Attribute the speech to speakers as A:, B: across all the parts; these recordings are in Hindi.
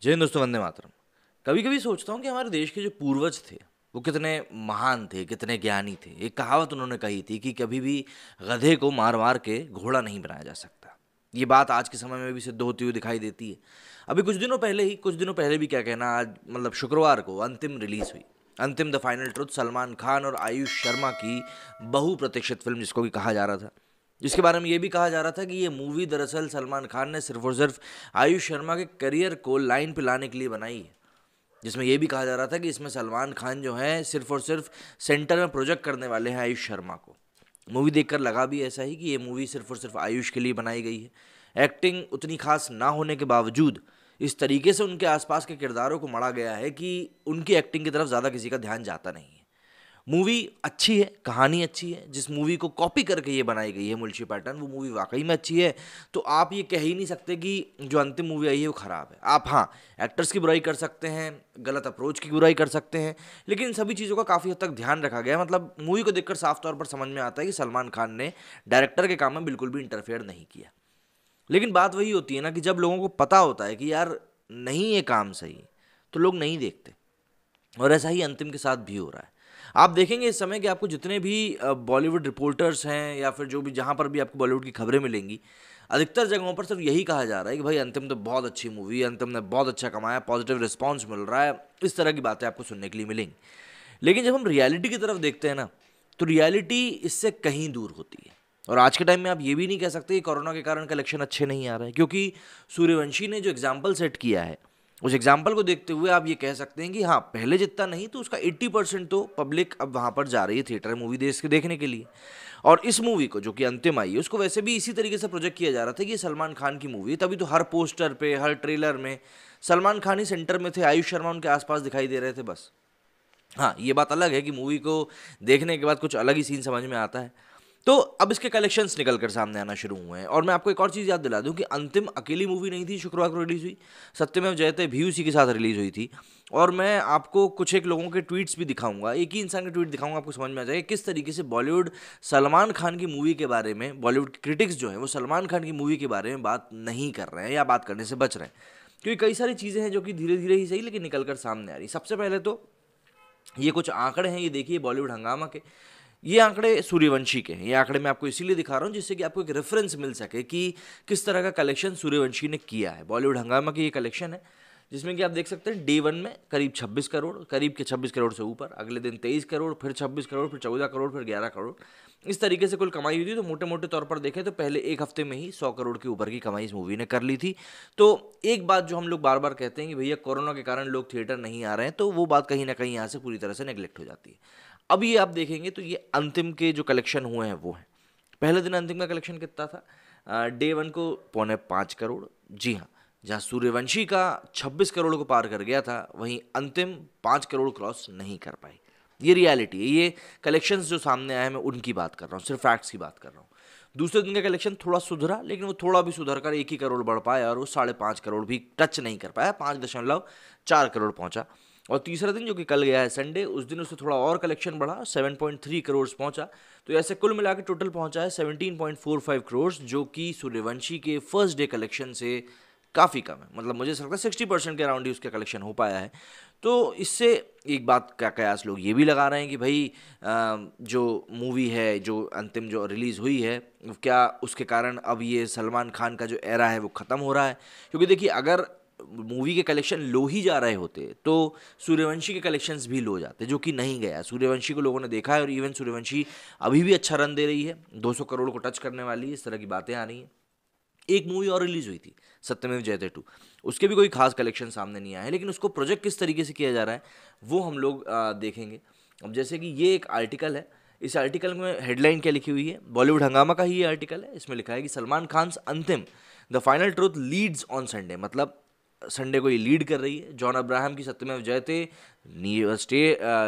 A: जय हिंद दोस्तों, वंदे मातरम। कभी कभी सोचता हूँ कि हमारे देश के जो पूर्वज थे वो कितने महान थे, कितने ज्ञानी थे। एक कहावत उन्होंने कही थी कि कभी भी गधे को मार मार के घोड़ा नहीं बनाया जा सकता। ये बात आज के समय में भी सिद्ध होती हुई दिखाई देती है। अभी कुछ दिनों पहले भी क्या कहना, आज मतलब शुक्रवार को अंतिम रिलीज हुई, अंतिम the final truth, Salman Khan और आयुष शर्मा की बहुप्रतीक्षित फिल्म, जिसको भी कहा जा रहा था, जिसके बारे में ये भी कहा जा रहा था कि ये मूवी दरअसल सलमान खान ने सिर्फ और सिर्फ आयुष शर्मा के करियर को लाइन पे लाने के लिए बनाई है। जिसमें यह भी कहा जा रहा था कि इसमें सलमान खान जो है सिर्फ और सिर्फ सेंटर में प्रोजेक्ट करने वाले हैं आयुष शर्मा को। मूवी देखकर लगा भी ऐसा ही कि ये मूवी सिर्फ और सिर्फ आयुष के लिए बनाई गई है। एक्टिंग उतनी खास ना होने के बावजूद इस तरीके से उनके आसपास के किरदारों को मढ़ा गया है कि उनकी एक्टिंग की तरफ ज़्यादा किसी का ध्यान जाता नहीं है। मूवी अच्छी है, कहानी अच्छी है। जिस मूवी को कॉपी करके ये बनाई गई है मुल्शी पैटर्न, वो मूवी वाकई में अच्छी है। तो आप ये कह ही नहीं सकते कि जो अंतिम मूवी आई है वो ख़राब है। आप हाँ, एक्टर्स की बुराई कर सकते हैं, गलत अप्रोच की बुराई कर सकते हैं, लेकिन इन सभी चीज़ों का काफ़ी हद तक ध्यान रखा गया है। मतलब मूवी को देखकर साफ तौर पर समझ में आता है कि सलमान खान ने डायरेक्टर के काम में बिल्कुल भी इंटरफेयर नहीं किया। लेकिन बात वही होती है ना कि जब लोगों को पता होता है कि यार नहीं ये काम सही, तो लोग नहीं देखते। और ऐसा ही अंतिम के साथ भी हो रहा है। आप देखेंगे इस समय कि आपको जितने भी बॉलीवुड रिपोर्टर्स हैं या फिर जो भी जहाँ पर भी आपको बॉलीवुड की खबरें मिलेंगी, अधिकतर जगहों पर सिर्फ यही कहा जा रहा है कि भाई अंतिम तो बहुत अच्छी मूवी है, अंतिम ने बहुत अच्छा कमाया, पॉजिटिव रिस्पॉन्स मिल रहा है। इस तरह की बातें आपको सुनने के लिए मिलेंगी। लेकिन जब हम रियलिटी की तरफ देखते हैं ना, तो रियलिटी इससे कहीं दूर होती है। और आज के टाइम में आप ये भी नहीं कह सकते कि कोरोना के कारण कलेक्शन अच्छे नहीं आ रहे हैं, क्योंकि सूर्यवंशी ने जो एग्जाम्पल सेट किया है, उस एग्जाम्पल को देखते हुए आप ये कह सकते हैं कि हाँ, पहले जितना नहीं तो उसका 80% तो पब्लिक अब वहाँ पर जा रही है थिएटर मूवी देखने के लिए। और इस मूवी को जो कि अंतिम आई है, उसको वैसे भी इसी तरीके से प्रोजेक्ट किया जा रहा था कि ये सलमान खान की मूवी है, तभी तो हर पोस्टर पे, हर ट्रेलर में सलमान खान ही सेंटर में थे, आयुष शर्मा उनके आसपास दिखाई दे रहे थे बस। हाँ, ये बात अलग है कि मूवी को देखने के बाद कुछ अलग ही सीन समझ में आता है। तो अब इसके कलेक्शंस निकल कर सामने आना शुरू हुए हैं। और मैं आपको एक और चीज़ याद दिला दूं कि अंतिम अकेली मूवी नहीं थी, शुक्रवार को रिलीज हुई। सत्यमेव जयते भी उसी के साथ रिलीज हुई थी। और मैं आपको कुछ एक लोगों के ट्वीट्स भी दिखाऊंगा, एक ही इंसान के ट्वीट दिखाऊंगा, आपको समझ में आ जाएगा किस तरीके से बॉलीवुड सलमान खान की मूवी के बारे में, बॉलीवुड क्रिटिक्स जो है वो सलमान खान की मूवी के बारे में बात नहीं कर रहे हैं या बात करने से बच रहे हैं। क्योंकि कई सारी चीज़ें हैं जो कि धीरे धीरे ही सही लेकिन निकल कर सामने आ रही। सबसे पहले तो ये कुछ आंकड़े हैं, ये देखिए बॉलीवुड हंगामा के। ये आंकड़े सूर्यवंशी के हैं। ये आंकड़े मैं आपको इसीलिए दिखा रहा हूँ जिससे कि आपको एक रेफरेंस मिल सके कि किस तरह का कलेक्शन सूर्यवंशी ने किया है। बॉलीवुड हंगामा की ये कलेक्शन है, जिसमें कि आप देख सकते हैं डे वन में करीब 26 करोड़, करीब के 26 करोड़ से ऊपर, अगले दिन 23 करोड़, फिर 26 करोड़, फिर 14 करोड़, फिर 11 करोड़, इस तरीके से कुल कमाई हुई थी। तो मोटे मोटे तौर पर देखें तो पहले एक हफ्ते में ही 100 करोड़ के ऊपर की कमाई इस मूवी ने कर ली थी। तो एक बात जो हम लोग बार बार कहते हैं कि भैया कोरोना के कारण लोग थिएटर नहीं आ रहे हैं, तो वो बात कहीं ना कहीं यहाँ से पूरी तरह से नेग्लेक्ट हो जाती है। अब ये आप देखेंगे तो ये अंतिम के जो कलेक्शन हुए हैं वो हैं। पहले दिन अंतिम का कलेक्शन कितना था? डे वन को 4.5 करोड़। जी हाँ, जहाँ सूर्यवंशी का 26 करोड़ को पार कर गया था, वहीं अंतिम 5 करोड़ क्रॉस नहीं कर पाई। ये रियलिटी है। ये कलेक्शंस जो सामने आए हैं, मैं उनकी बात कर रहा हूँ, सिर्फ फैक्ट्स की बात कर रहा हूँ। दूसरे दिन का कलेक्शन थोड़ा सुधरा, लेकिन वो थोड़ा भी सुधर कर 1 ही करोड़ बढ़ पाया और वो 5.5 करोड़ भी टच नहीं कर पाया, 5.4 करोड़ पहुंचा। और तीसरा दिन जो कि कल गया है संडे, उस दिन उससे थोड़ा और कलेक्शन बढ़ा, 7.3 करोड़ पहुंचा। तो ऐसे कुल मिला के टोटल पहुंचा है 17.45 करोड़, जो कि सूर्यवंशी के फर्स्ट डे कलेक्शन से काफ़ी कम है। मतलब मुझे ऐसा लगता है 60% के अराउंड ही उसका कलेक्शन हो पाया है। तो इससे एक बात का कयास लोग ये भी लगा रहे हैं कि भाई जो मूवी है, जो अंतिम जो रिलीज़ हुई है, क्या उसके कारण अब ये सलमान खान का जो एरा है वो ख़त्म हो रहा है? क्योंकि देखिए, अगर मूवी के कलेक्शन लो ही जा रहे होते तो सूर्यवंशी के कलेक्शंस भी लो जाते, जो कि नहीं गया। सूर्यवंशी को लोगों ने देखा है और इवन सूर्यवंशी अभी भी अच्छा रन दे रही है, 200 करोड़ को टच करने वाली है, इस तरह की बातें आ रही हैं। एक मूवी और रिलीज हुई थी, सत्यमेव जयते 2, उसके भी कोई खास कलेक्शन सामने नहीं आया है, लेकिन उसको प्रोजेक्ट किस तरीके से किया जा रहा है वो हम लोग देखेंगे। अब जैसे कि ये एक आर्टिकल है, इस आर्टिकल में हेडलाइन क्या लिखी हुई है, बॉलीवुड हंगामा का ही ये आर्टिकल है। इसमें लिखा है कि सलमान खान अंतिम the final truth Leeds on Sunday, मतलब संडे को ये लीड कर रही है। जॉन अब्राहम की सत्यमेव जयते स्टे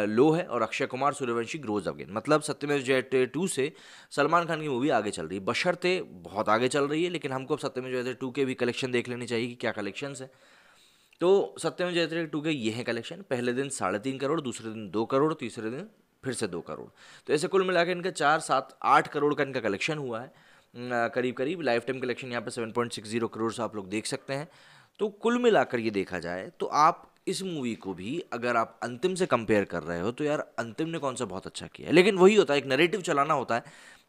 A: लो है और अक्षय कुमार सूर्यवंशी ग्रोज अगेन। मतलब सत्यमेव जयते 2 से सलमान खान की मूवी आगे चल रही है, बशर्ते बहुत आगे चल रही है, लेकिन हमको अब सत्यमेव जयते 2 के भी कलेक्शन देख लेनी चाहिए कि क्या कलेक्शंस है। तो सत्यमेव जयते 2 के ये हैं कलेक्शन। पहले दिन 3.5 करोड़, दूसरे दिन 2 करोड़, तीसरे दिन फिर से 2 करोड़। तो ऐसे कुल मिला के इनका 4, 7, 8 करोड़ का इनका कलेक्शन हुआ है करीब करीब। लाइफ टाइम कलेक्शन यहाँ पे 7.60 करोड़ से आप लोग देख सकते हैं। तो कुल मिलाकर ये देखा जाए तो आप इस मूवी को भी अगर आप अंतिम से कंपेयर कर रहे हो तो यार अंतिम ने कौन सा बहुत अच्छा किया है, लेकिन वही होता है, एक नैरेटिव चलाना होता है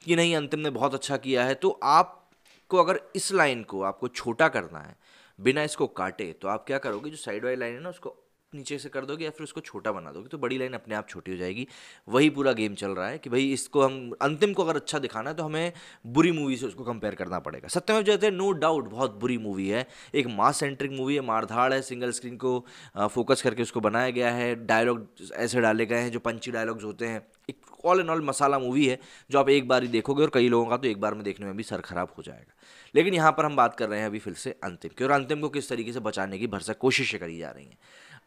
A: कि नहीं अंतिम ने बहुत अच्छा किया है। तो आपको अगर इस लाइन को आपको छोटा करना है बिना इसको काटे, तो आप क्या करोगे, जो साइड वाली लाइन है ना उसको नीचे से कर दोगे या फिर उसको छोटा बना दोगे, तो बड़ी लाइन अपने आप छोटी हो जाएगी। वही पूरा गेम चल रहा है कि भाई इसको हम अंतिम को अगर अच्छा दिखाना है तो हमें बुरी मूवी से उसको कंपेयर करना पड़ेगा। सत्यमेव जयते नो डाउट बहुत बुरी मूवी है, एक मास सेंट्रिक मूवी है, मारधाड़ है, सिंगल स्क्रीन को फोकस करके उसको बनाया गया है, डायलॉग ऐसे डाले गए हैं जो पंची डायलॉग्स होते हैं, एक all and all masala movie है जो आप एक बार ही देखोगे, और कई लोगों का तो एक बार में देखने में भी सर खराब हो जाएगा। लेकिन यहाँ पर हम बात कर रहे हैं अभी फिर से अंतिम की, और अंतिम को किस तरीके से बचाने की भरसक कोशिशें करी जा रही हैं।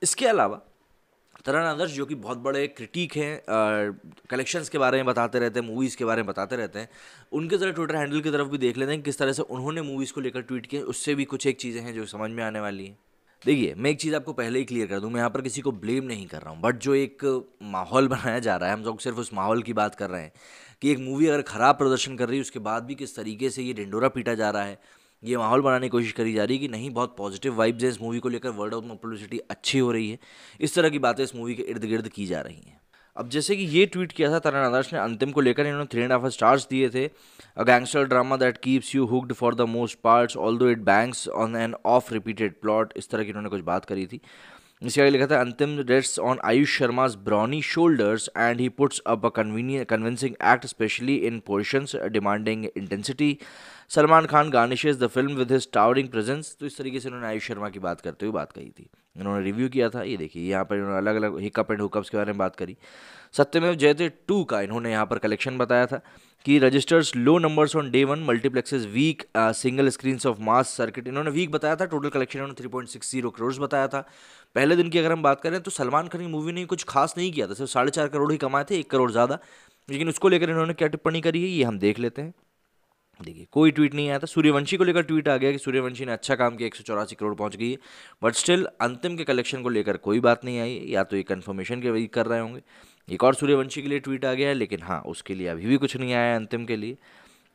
A: इसके अलावा तरण आदर्श जो कि बहुत बड़े क्रिटिक हैं, कलेक्शंस के बारे में बताते रहते हैं, मूवीज़ के बारे में बताते रहते हैं, उनके ज़रा ट्विटर हैंडल की तरफ भी देख लेते हैं किस तरह से उन्होंने मूवीज़ को लेकर ट्वीट किए, उससे भी कुछ एक चीज़ें हैं जो समझ में आने वाली हैं। देखिए, मैं एक चीज़ आपको पहले ही क्लियर कर दूं, मैं यहाँ पर किसी को ब्लेम नहीं कर रहा हूँ, बट जो एक माहौल बनाया जा रहा है, हम लोग सिर्फ उस माहौल की बात कर रहे हैं कि एक मूवी अगर ख़राब प्रदर्शन कर रही है उसके बाद भी किस तरीके से ये ढिंडोरा पीटा जा रहा है, ये माहौल बनाने की कोशिश करी जा रही है कि नहीं बहुत पॉजिटिव वाइब्स है इस मूवी को लेकर, वर्ड ऑफ पब्लिसिटी अच्छी हो रही है, इस तरह की बातें इस मूवी के इर्द गिर्द की जा रही हैं। अब जैसे कि ये ट्वीट किया था तरण आदर्श ने अंतिम को लेकर, इन्होंने 3.5 स्टार्स दिए थे। A gangster drama that keeps you hooked for the most parts although it banks on an of repeated plot, इस तरह की इन्होंने कुछ बात करी थी। इसके आगे लिखा था Antim rests on Ayush Sharma's brawny shoulders and he puts up a convincing act especially in portions demanding intensity. Salman Khan garnishes the film with his towering presence। तो इस तरीके से उन्होंने आयुष शर्मा की बात करते हुए बात कही थी, इन्होंने रिव्यू किया था। ये देखिए यहाँ पर इन्होंने अलग अलग हिकअप एंड हुकअप्स के बारे में बात करी। सत्यमेव जयते 2 का इन्होंने यहाँ पर कलेक्शन बताया था कि registers low numbers on day 1, multiplexes weak, single screens of mass circuit, इन्होंने वीक बताया था। टोटल कलेक्शन इन्होंने 3.60 करोड़ बताया था। पहले दिन की अगर हम बात करें तो सलमान खान की मूवी ने कुछ खास नहीं किया था, सिर्फ 4.5 करोड़ ही कमाए थे, 1 करोड़ ज़्यादा। लेकिन उसको लेकर इन्होंने क्या टिप्पणी करी है ये हम देख लेते हैं। देखिए कोई ट्वीट नहीं आया था। सूर्यवंशी को लेकर ट्वीट आ गया कि सूर्यवंशी ने अच्छा काम किया, 184 करोड़ पहुंच गई है, बट स्टिल अंतिम के कलेक्शन को लेकर कोई बात नहीं आई, या तो ये कंफर्मेशन के वही कर रहे होंगे। एक और सूर्यवंशी के लिए ट्वीट आ गया है, लेकिन हाँ उसके लिए अभी भी कुछ नहीं आया है अंतिम के लिए।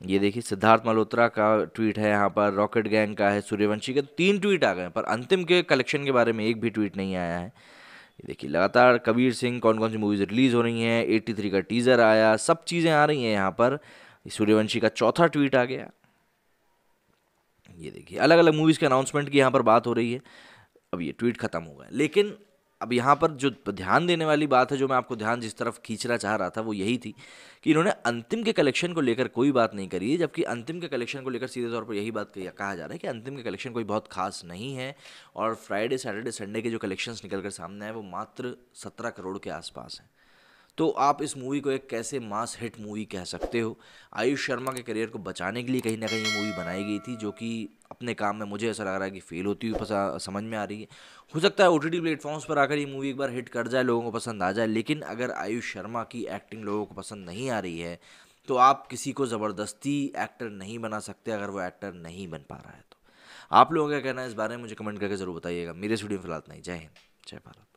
A: ये देखिए सिद्धार्थ मल्होत्रा का ट्वीट है यहाँ पर, रॉकेट गैंग का है, सूर्यवंशी के 3 ट्वीट आ गए, पर अंतिम के कलेक्शन के बारे में एक भी ट्वीट नहीं आया है। ये देखिए लगातार कबीर सिंह, कौन कौन सी मूवीज़ रिलीज़ हो रही हैं, 83 का टीज़र आया, सब चीज़ें आ रही हैं यहाँ पर। सूर्यवंशी का चौथा ट्वीट आ गया। ये देखिए अलग अलग मूवीज़ के अनाउंसमेंट की यहाँ पर बात हो रही है। अब ये ट्वीट खत्म हो गए, लेकिन अब यहाँ पर जो ध्यान देने वाली बात है, जो मैं आपको ध्यान जिस तरफ खींचना चाह रहा था वो यही थी कि इन्होंने अंतिम के कलेक्शन को लेकर कोई बात नहीं करी है, जबकि अंतिम के कलेक्शन को लेकर सीधे तौर पर यही बात कहा जा रहा है कि अंतिम के कलेक्शन कोई बहुत खास नहीं है, और फ्राइडे सैटरडे संडे के जो कलेक्शंस निकल कर सामने आए वो मात्र 17 करोड़ के आसपास हैं। तो आप इस मूवी को एक कैसे मास हिट मूवी कह सकते हो? आयुष शर्मा के करियर को बचाने के लिए कहीं ना कहीं ये मूवी बनाई गई थी, जो कि अपने काम में मुझे ऐसा लग रहा है कि फेल होती हुई समझ में आ रही है। हो सकता है ओटीटी प्लेटफॉर्म्स पर आकर ये मूवी एक बार हिट कर जाए, लोगों को पसंद आ जाए, लेकिन अगर आयुष शर्मा की एक्टिंग लोगों को पसंद नहीं आ रही है तो आप किसी को ज़बरदस्ती एक्टर नहीं बना सकते अगर वो एक्टर नहीं बन पा रहा है तो। आप लोगों का कहना है इस बारे में मुझे कमेंट करके ज़रूर बताइएगा। मेरे स्टूडियो में फिलहाल नहीं। जय हिंद, जय भारत।